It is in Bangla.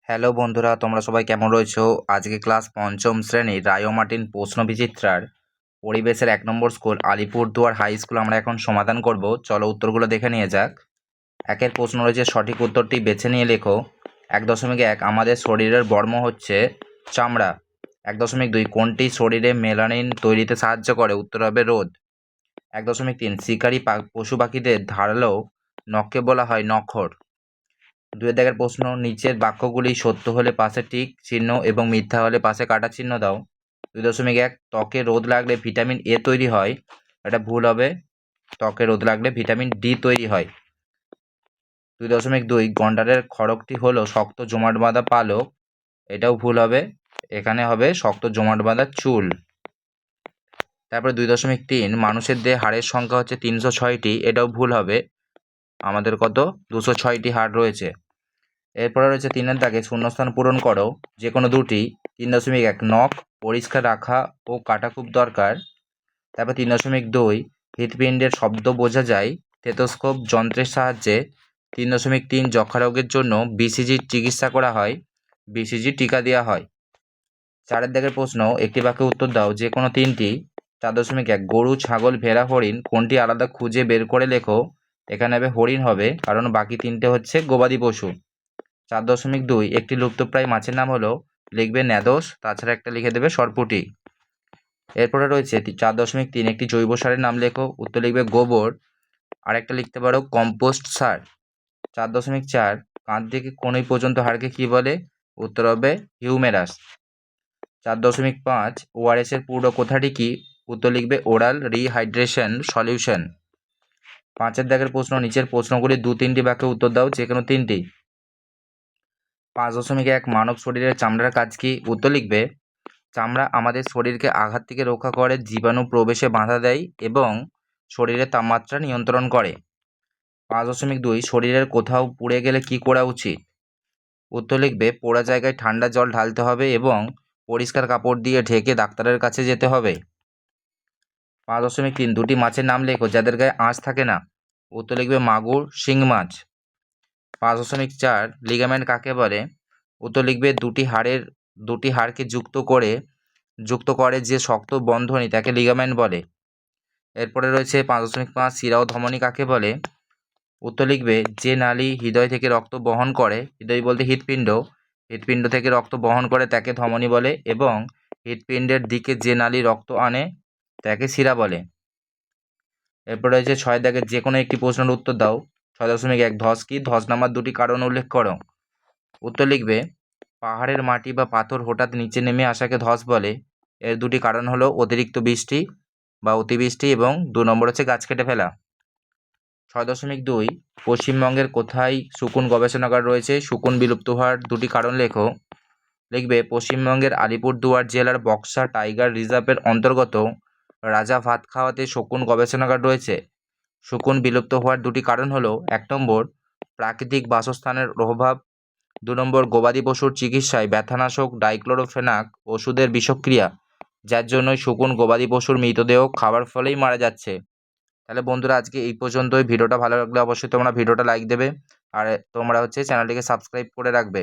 হ্যালো বন্ধুরা, তোমরা সবাই কেমন রয়েছো? আজকে ক্লাস পঞ্চম শ্রেণীর রায় মার্টিন প্রশ্ন বিচিত্রার পরিবেশের 1 নম্বর স্কুল আলিপুরদুয়ার হাই স্কুল আমরা এখন সমাধান করব। চলো উত্তরগুলো দেখে নিয়ে যাক। একের প্রশ্ন রয়েছে, সঠিক উত্তরটি বেছে নিয়ে লেখো। 1.1 আমাদের শরীরের বর্ম হচ্ছে চামড়া। 1.2 কোনটি শরীরে মেলানিন তৈরিতে সাহায্য করে? উত্তর হবে রোদ। 1.3 শিকারী পশু পাখিদের ধারালো নখকে বলা হয় নখর। 2 প্রশ্ন, নিচের বাক্যগুলি সত্য হলে পাশে টিক চিহ্ন এবং মিথ্যা হলে পাশে কাটা চিহ্ন দাও। 2.1 ত্বকে রোদ লাগলে ভিটামিন এ তৈরি হয়। এটা ভুল হবে, ত্বকে রোদ লাগলে ভিটামিন ডি তৈরি হয়। 2.2 গন্ডারের খড়গটি হলো শক্ত জমাট বাঁধা পালক। এটাও ভুল হবে, এখানে হবে শক্ত জমাট বাঁধা চুল। তারপরে 2.3 মানুষের দেহে হাড়ের সংখ্যা হচ্ছে 306টি। এটাও ভুল হবে, আমাদের কত 206টি হাড় রয়েছে। এরপরে রয়েছে 3-এর দাগে শূন্যস্থান পূরণ করো, যে কোনো দুটি। 3.1 নখ পরিষ্কার রাখা ও কাটা খুব দরকার। তারপর 3.2 হৃৎপিণ্ডের শব্দ বোঝা যায় স্টেথোস্কোপ যন্ত্রের সাহায্যে। 3.3 যক্ষা রোগের জন্য বিসিজির চিকিৎসা করা হয়, বিসিজি টিকা দেওয়া হয়। 4-এর দাগের প্রশ্ন, একটি বাক্যে উত্তর দাও, যে কোনো তিনটি। 4.1 গরু, ছাগল, ভেড়া, হরিণ কোনটি আলাদা খুঁজে বের করে লেখো। এখানে হবে হরিণ হবে, কারণ বাকি তিনটে হচ্ছে গবাদি পশু। 4.2 একটি লুপ্তপ্রায় মাছের নাম হলো, লিখবে ন্যাদোস, তাছাড়া একটা লিখে দেবে সরপুঁটি। এরপরে রয়েছে 4.3 একটি জৈব সারের নাম লেখো। উত্তর লিখবে গোবর, আর একটা লিখতে পারো কম্পোস্ট সার। 4.4 কাঁধ থেকে কনুই পর্যন্ত হাড়কে কি বলে? উত্তর হবে হিউমেরাস। 4.5 ওআরএস এর পুরো কথাটি কি? উত্তর লিখবে ওরাল রিহাইড্রেশন সলিউশন। 5-এর দাগের প্রশ্ন, নিচের প্রশ্নগুলি 2-3টি বাক্যে উত্তর দাও, যে কোনো তিনটি। 5.1 মানব শরীরের চামড়ার কাজ কি? উত্তর লিখবে চামড়া আমাদের শরীরকে আঘাত থেকে রক্ষা করে, জীবাণু প্রবেশে বাধা দেয় এবং শরীরের তাপমাত্রা নিয়ন্ত্রণ করে। 5.2 শরীরের কোথাও পুড়ে গেলে কি করা উচিত? উত্তর লিখবে পোড়া জায়গায় ঠান্ডা জল ঢালতে হবে এবং পরিষ্কার কাপড় দিয়ে ঢেকে ডাক্তারের কাছে যেতে হবে। 5.3 দুটি মাছের নাম লেখো যাদের গায়ে আঁশ থাকে না। উত্তর লিখবে মাগুর, শিং মাছ। 5.4 লিগামেন্ট কাকে বলে? উত্তর লিখবে দুটি হাড়কে যুক্ত করে যে শক্ত বন্ধনী তাকে লিগামেন্ট বলে। এরপরে রয়েছে 5.5 শিরা ও ধমনী কাকে বলে? উত্তর লিখবে যে নালী হৃদয় থেকে রক্ত বহন করে, হৃদয় বলতে হৃৎপিণ্ড থেকে রক্ত বহন করে তাকে ধমনী বলে, এবং হৃৎপিণ্ডের দিকে যে নালী রক্ত আনে তাকে শিরা বলে। এরপর রয়েছে 6 দাগের যে কোনো একটি প্রশ্নের উত্তর দাও। 6.1 ধস কি? ধস নামার দুটি কারণ উল্লেখ করো। উত্তর লিখবে পাহাড়ের মাটি বা পাথর হঠাৎ নিচে নেমে আসাকে ধস বলে। এর দুটি কারণ হলো অতিরিক্ত বৃষ্টি বা অতিবৃষ্টি, এবং 2 নম্বর হচ্ছে গাছ কেটে ফেলা। 6.2 পশ্চিমবঙ্গের কোথায় শকুন গবেষণাগার রয়েছে? শকুন বিলুপ্ত হওয়ার দুটি কারণ লেখো। লিখবে পশ্চিমবঙ্গের আলিপুরদুয়ার জেলার বক্সা টাইগার রিজার্ভের অন্তর্গত রাজা ভাতখাওয়াতে শকুন গবেষণাগার রয়েছে। শকুন বিলুপ্ত হওয়ার দুটি কারণ হলো, 1 নম্বর প্রাকৃতিক বাসস্থানের অভাব, 2 নম্বর গবাদি পশুর চিকিৎসায় ব্যথানাশক ডাইক্লোরোফেনাক ওষুধের বিষক্রিয়া, যার জন্যই শকুন গবাদি পশুর মৃতদেহ খাওয়ার ফলেই মারা যাচ্ছে। তাহলে বন্ধুরা আজকে এই পর্যন্তই। ভিডিওটা ভালো লাগলে অবশ্যই তোমরা ভিডিওটা লাইক দেবে, আর তোমরা হচ্ছে চ্যানেলটিকে সাবস্ক্রাইব করে রাখবে।